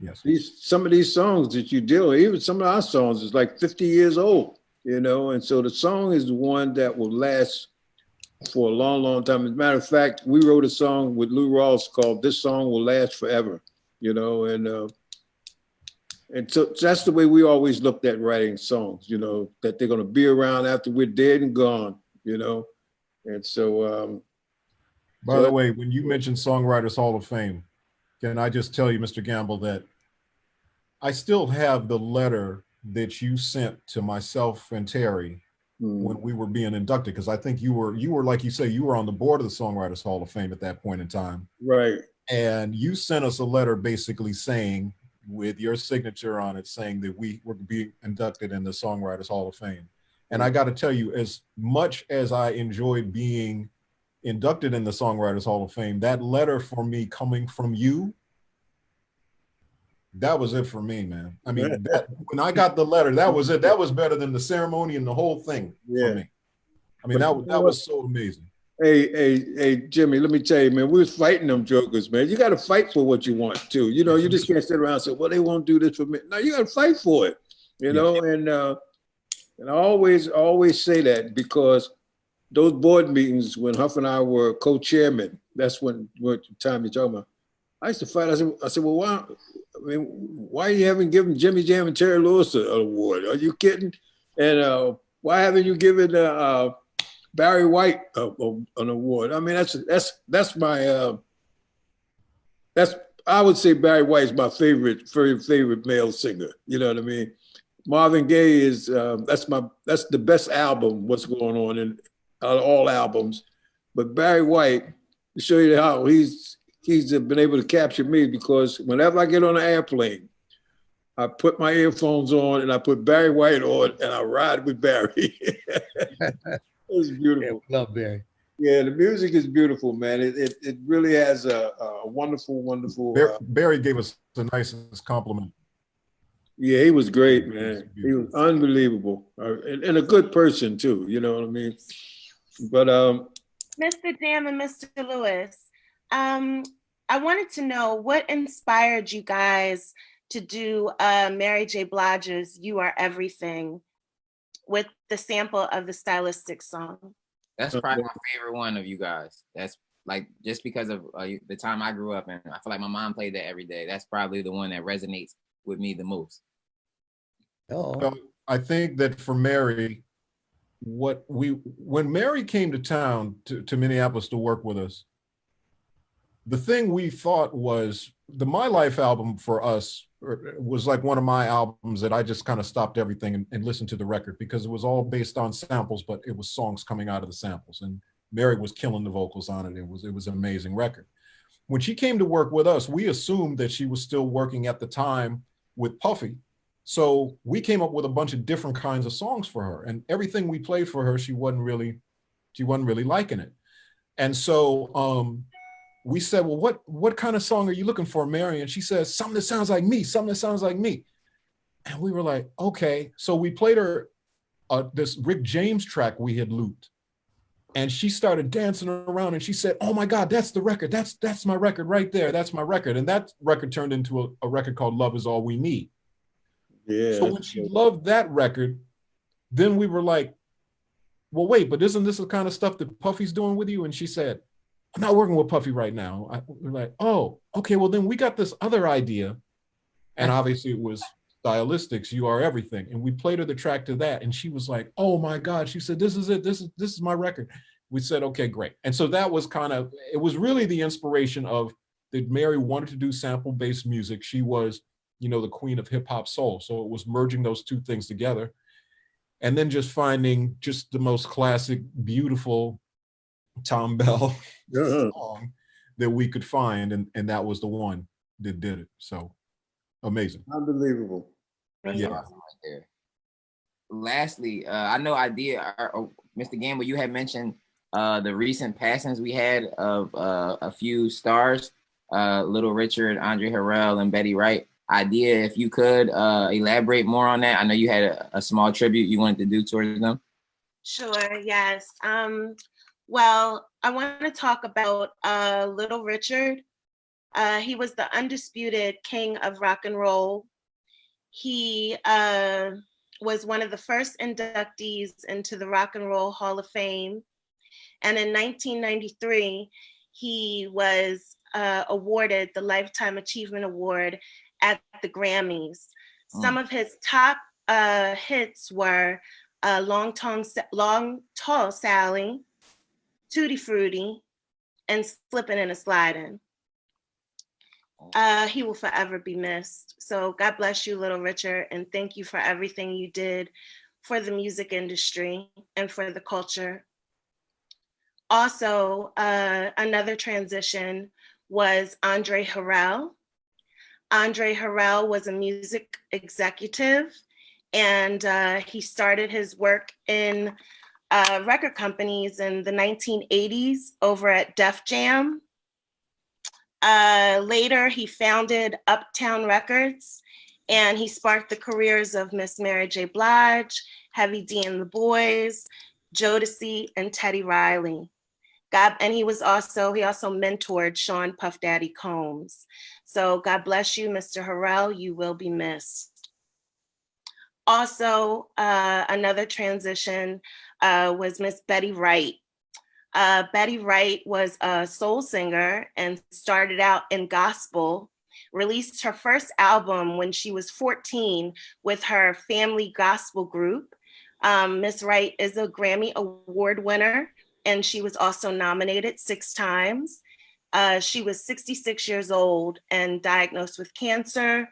Yes. Some of these songs that you deal with, even some of our songs is like 50 years old, and so the song is the one that will last for a long, long time. As a matter of fact, we wrote a song with Lou Ross called This Song Will Last Forever, and so that's the way we always looked at writing songs, that they're going to be around after we're dead and gone, and so. By the way, when you mentioned Songwriters Hall of Fame, can I just tell you, Mr. Gamble, that I still have the letter that you sent to myself and Terry when we were being inducted, because I think you were like you say, you were on the board of the Songwriters Hall of Fame at that point in time. Right. And you sent us a letter basically saying, with your signature on it, saying that we were being inducted in the Songwriters Hall of Fame. And I got to tell you, as much as I enjoyed being inducted in the Songwriters Hall of Fame, that letter for me coming from you, that was it for me, man. I mean, when I got the letter, that was it. That was better than the ceremony and the whole thing for me. I mean, that was so amazing. Hey, Jimmy, let me tell you, man, we was fighting them jokers, man. You got to fight for what you want too. You just can't sit around and say, well, they won't do this for me. No, you got to fight for it, and I always say that because those board meetings when Huff and I were co-chairmen, that's what time you're talking about. I used to fight. I said, well, why you haven't given Jimmy Jam and Terry Lewis an award? Are you kidding? And why haven't you given Barry White an award? I mean, that's my I would say Barry White is my favorite male singer. You know what I mean? Marvin Gaye is that's the best album. What's going on in all albums, but Barry White, to show you how he's been able to capture me, because whenever I get on an airplane, I put my earphones on and I put Barry White on and I ride with Barry. It's beautiful. Yeah, love Barry. Yeah, the music is beautiful, man. It really has a wonderful. Barry gave us the nicest compliment. Yeah, he was great, man. He was unbelievable, and a good person too. You know what I mean? But Mr. Jam and Mr. Lewis, I wanted to know what inspired you guys to do Mary J. Blige's "You Are Everything" with the sample of the Stylistic song. That's probably my favorite one of you guys. That's like, just because of the time I grew up, and I feel like my mom played that every day. That's probably the one that resonates with me the most. Oh, So I think that for Mary, when Mary came to town to Minneapolis to work with us, the thing we thought was the My Life album for us was like one of my albums that I just kind of stopped everything and listened to the record, because it was all based on samples, but it was songs coming out of the samples, and Mary was killing the vocals on it. It was an amazing record. When she came to work with us, we assumed that she was still working at the time with Puffy. So we came up with a bunch of different kinds of songs for her, and everything we played for her, she wasn't really liking it. And so we said, well, what kind of song are you looking for, Mary? And she says, something that sounds like me, something that sounds like me. And we were like, okay. So we played her this Rick James track we had looped. And she started dancing around and she said, oh my God, that's the record. That's my record right there. That's my record. And that record turned into a record called Love Is All We Need. yeah. So when she loved that record, then we were like, well, wait, but isn't this the kind of stuff that Puffy's doing with you? And she said, I'm not working with Puffy right now. We're like, oh, okay, well then we got this other idea. And obviously it was Stylistics, You Are Everything. And we played her the track to that. And she was like, oh my God. She said, this is it. This is my record. We said, okay, great. And so that was it was really the inspiration of that Mary wanted to do sample-based music. She was, the queen of hip hop soul. So it was merging those two things together. And then just finding just the most classic, beautiful Tom Bell song that we could find. And that was the one that did it. So amazing. Unbelievable. Yeah. Awesome right there. Lastly, I know Mr. Gamble, you had mentioned the recent passings we had of a few stars, Little Richard, Andre Harrell, and Betty Wright. Idea, if you could elaborate more on that. I know you had a small tribute you wanted to do towards them. Sure, yes. Well, I want to talk about Little Richard. He was the undisputed king of rock and roll. He was one of the first inductees into the Rock and Roll Hall of Fame. And in 1993, he was awarded the Lifetime Achievement Award at the Grammys. Some of his top hits were Long Tall Sally, Tutti Frutti, and Slippin' and a Slidin'. He will forever be missed. So God bless you, Little Richard, and thank you for everything you did for the music industry and for the culture. Also, another transition was Andre Harrell. Andre Harrell was a music executive, and he started his work in record companies in the 1980s over at Def Jam. Later, he founded Uptown Records, and he sparked the careers of Miss Mary J. Blige, Heavy D and the Boys, Jodeci, and Teddy Riley. And he also mentored Sean Puff Daddy Combs. So God bless you, Mr. Harrell. You will be missed. Also, another transition was Miss Betty Wright. Betty Wright was a soul singer and started out in gospel, released her first album when she was 14 with her family gospel group. Miss Wright is a Grammy Award winner, and she was also nominated 6 times. She was 66 years old and diagnosed with cancer.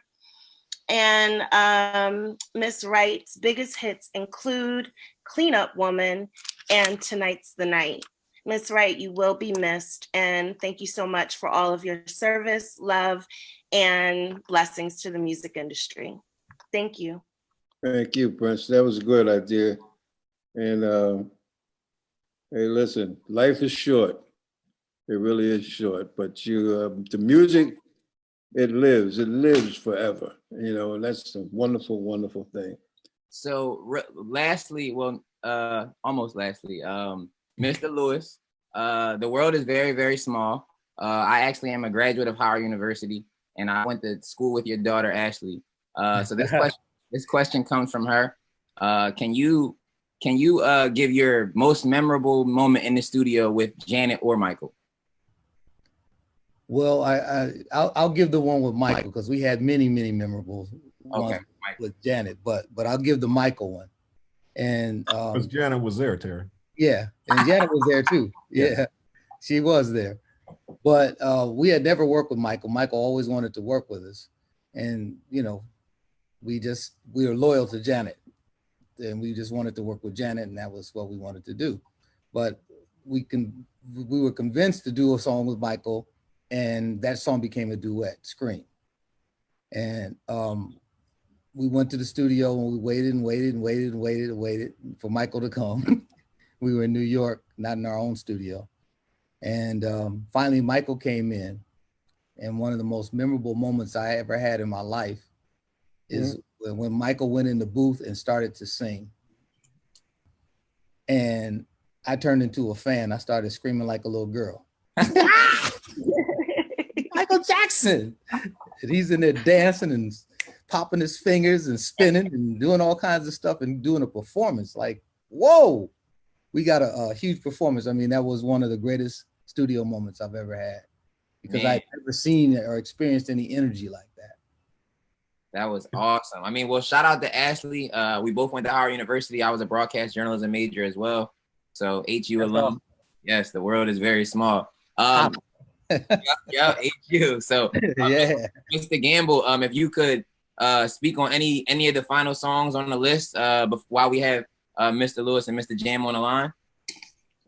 And Miss Wright's biggest hits include Clean Up Woman and Tonight's the Night. Miss Wright, you will be missed. And thank you so much for all of your service, love, and blessings to the music industry. Thank you. Thank you, Prince. That was a good idea. And hey, listen, life is short. It really is short, but the music, it lives forever, and that's a wonderful, wonderful thing. So lastly, almost lastly, Mr. Lewis, the world is very, very small. I actually am a graduate of Howard University, and I went to school with your daughter, Ashley. So this question comes from her. Can you give your most memorable moment in the studio with Janet or Michael? Well, I'll give the one with Michael because we had many memorable ones with Janet, but I'll give the Michael one. And because Janet was there, Terry. Yeah, and Janet was there too. Yeah, she was there. But we had never worked with Michael. Michael always wanted to work with us, and we were loyal to Janet, and we just wanted to work with Janet, and that was what we wanted to do. But we were convinced to do a song with Michael, and that song became a duet, Scream. And we went to the studio and we waited for Michael to come. We were in New York, not in our own studio. And finally, Michael came in. And one of the most memorable moments I ever had in my life is when Michael went in the booth and started to sing. And I turned into a fan. I started screaming like a little girl. Michael Jackson! And he's in there dancing and popping his fingers and spinning and doing all kinds of stuff and doing a performance. Like, whoa! We got a huge performance. I mean, that was one of the greatest studio moments I've ever had because Man. I've never seen or experienced any energy like that. That was awesome. I mean, well, shout out to Ashley. We both went to Howard University. I was a broadcast journalism major as well. So HU That's alum. awesome. Yes, the world is very small. Yeah, HU. So Yeah. Mr. Gamble, if you could speak on any of the final songs on the list while we have Mr. Lewis and Mr. Jam on the line.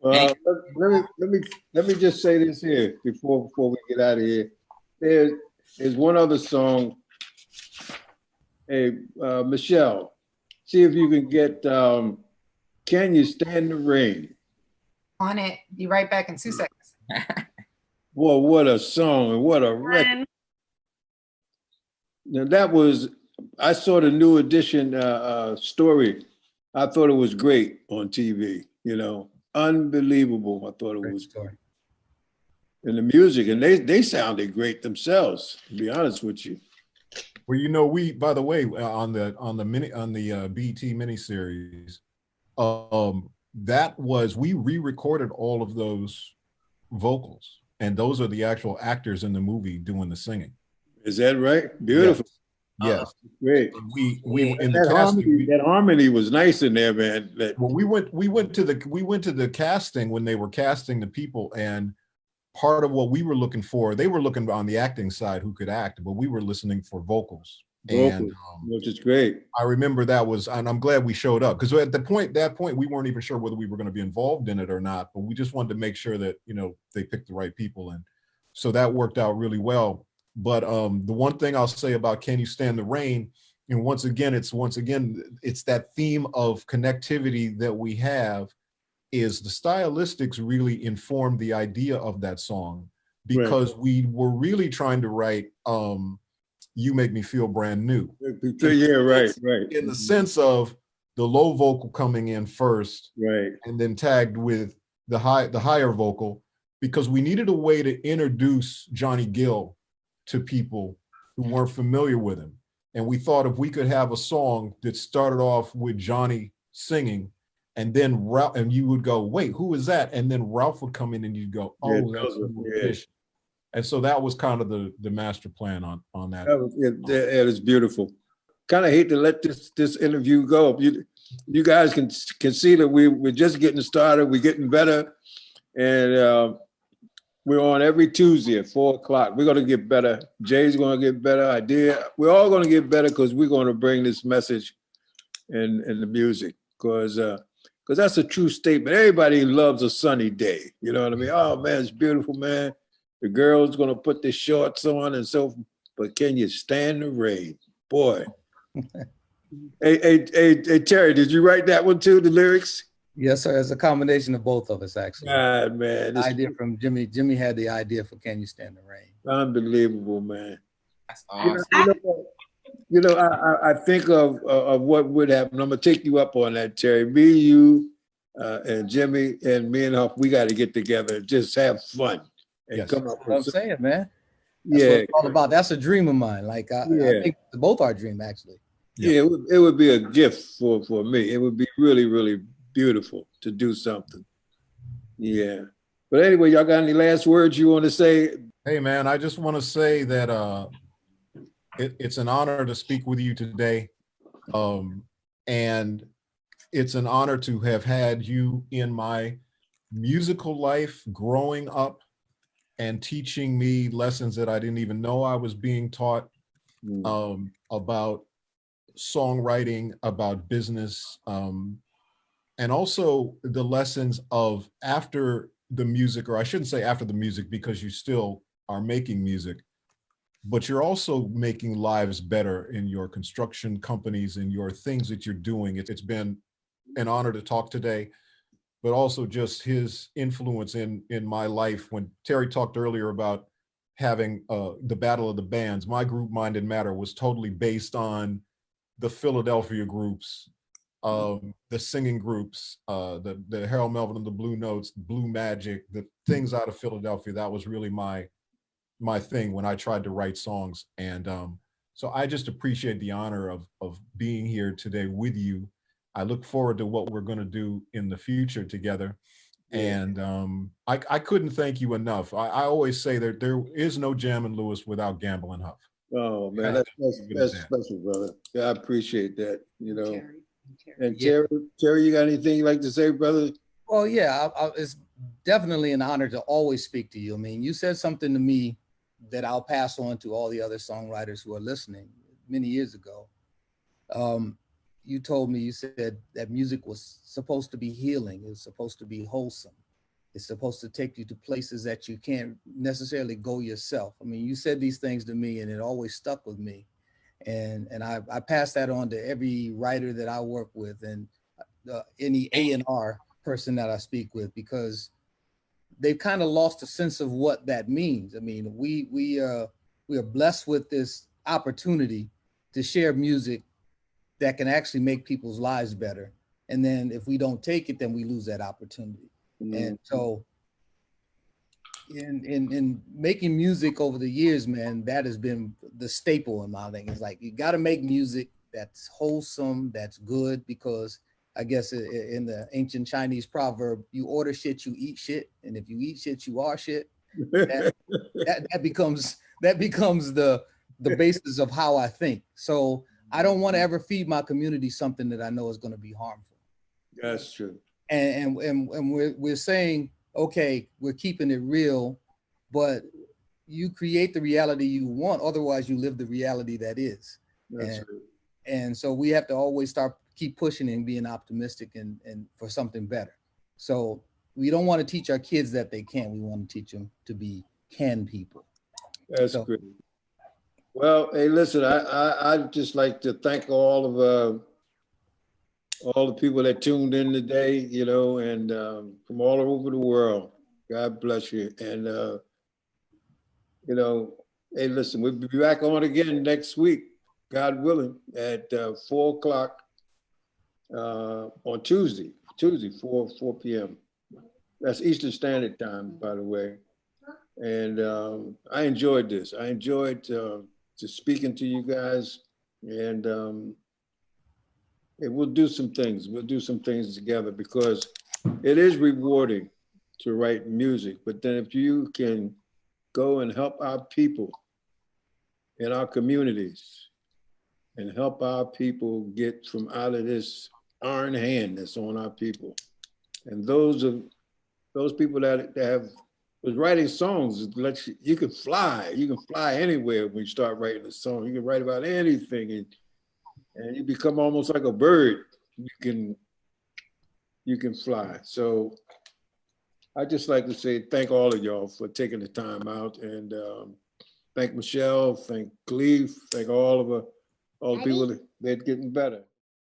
Let me just say this here before we get out of here. There's one other song. Hey, Michelle, see if you can get Can You Stand the Rain? On it. Be right back in 2 seconds. Boy, what a song and what a record. Now that was, I saw the New Edition story. I thought it was great on TV, you know, unbelievable. I thought it Great was story. and the music, and they sounded great themselves, to be honest with you. Well, you know, we, by the way, on the BET miniseries, that was, we re-recorded all of those vocals, and those are the actual actors in the movie doing the singing. Is that right? Beautiful. Yes. Great. We in the That casting. harmony was nice in there, man. Well, we went to the casting when they were casting the people, and part of what we were looking for, they were looking on the acting side who could act, but we were listening for vocals. And which is great. I remember that was, and I'm glad we showed up, because at that point we weren't even sure whether we were going to be involved in it or not, but we just wanted to make sure that, you know, they picked the right people, and so that worked out really well. But the one thing I'll say about Can You Stand the Rain, and once again it's that theme of connectivity that we have, is the stylistics really informed the idea of that song, because we were really trying to write You Make Me Feel Brand New. Yeah, right. In the sense of the low vocal coming in first, right, and then tagged with the higher vocal, because we needed a way to introduce Johnny Gill to people who weren't familiar with him. And we thought if we could have a song that started off with Johnny singing, and then Ralph, and you would go, wait, who is that? And then Ralph would come in and you'd go, oh, yeah, that's New Edition. And so that was kind of the master plan on that. It is beautiful. Kind of hate to let this interview go. You guys can see that we're just getting started. We're getting better. And we're on every Tuesday at 4:00. We're going to get better. Jay's going to get better. We're all going to get better, because we're going to bring this message and the music, because that's a true statement. Everybody loves a sunny day. You know what I mean? Oh, man, it's beautiful, man. The girl's going to put the shorts on and so forth. But can you stand the rain? Boy. Hey, Terry, did you write that one too, the lyrics? Yes, sir. It's a combination of both of us, actually. God, man. The idea from Jimmy. Jimmy had the idea for Can You Stand the Rain? Unbelievable, man. That's awesome. You know, I think of what would happen. I'm going to take you up on that, Terry. Me, you, and Jimmy, and me and Huff, we got to get together and just have fun and come up with what I'm saying, man. That's yeah, what it's all about. That's a dream of mine. Like I think both our dream, actually. Yeah, it would be a gift for me. It would be really, really beautiful to do something. Yeah. But anyway, y'all got any last words you want to say? Hey, man, I just want to say that it's an honor to speak with you today. And it's an honor to have had you in my musical life growing up and teaching me lessons that I didn't even know I was being taught, about songwriting, about business, and also the lessons of after the music, or I shouldn't say after the music, because you still are making music, but you're also making lives better in your construction companies and your things that you're doing. It's been an honor to talk today, but also just his influence in my life. When Terry talked earlier about having the Battle of the Bands, my group Mind and Matter was totally based on the Philadelphia groups, the singing groups, the Harold Melvin and the Blue Notes, Blue Magic, the things out of Philadelphia. That was really my thing when I tried to write songs. And so I just appreciate the honor of being here today with you. I look forward to what we're going to do in the future together. Yeah. And I couldn't thank you enough. I always say that there is no Jam and Lewis without Gamble and Huff. Oh, man, Yeah. that's special, brother. Yeah, I appreciate that, you know. Terry, And Yeah. Terry, you got anything you'd like to say, brother? Well, yeah, it's definitely an honor to always speak to you. I mean, you said something to me that I'll pass on to all the other songwriters who are listening many years ago. You told me, you said that music was supposed to be healing. It was supposed to be wholesome. It's supposed to take you to places that you can't necessarily go yourself. I mean, you said these things to me and it always stuck with me. And I pass that on to every writer that I work with and any A&R person that I speak with, because they've kind of lost a sense of what that means. I mean, we are blessed with this opportunity to share music that can actually make people's lives better. And then if we don't take it, then we lose that opportunity. And so in making music over the years, man, that has been the staple in my thing. It's like, you got to make music that's wholesome, that's good, because I guess in the ancient Chinese proverb, you order shit, you eat shit. And if you eat shit, you are shit. That becomes the basis of how I think. So I don't want to ever feed my community something that I know is going to be harmful. That's true. And we're saying, okay, we're keeping it real, but you create the reality you want. Otherwise, you live the reality that is. That's true. And so we have to always keep pushing and being optimistic and for something better. So we don't want to teach our kids that they can't. We want to teach them to be can people. That's great. Well, hey, listen, I'd just like to thank all the people that tuned in today, you know, and from all over the world. God bless you. And, you know, hey, listen, we'll be back on again next week, God willing, at 4 o'clock on Tuesday, 4 p.m. That's Eastern Standard Time, by the way. And I enjoyed this. I enjoyed just speaking to you guys, and we'll do some things. We'll do some things together, because it is rewarding to write music. But then if you can go and help our people in our communities and help our people get from out of this iron hand that's on our people, and those people that was writing songs, you can fly. You can fly anywhere when you start writing a song. You can write about anything, and you become almost like a bird. You can fly. So I just like to say thank all of y'all for taking the time out, and thank Michelle, thank Cleve, thank all the people that getting better.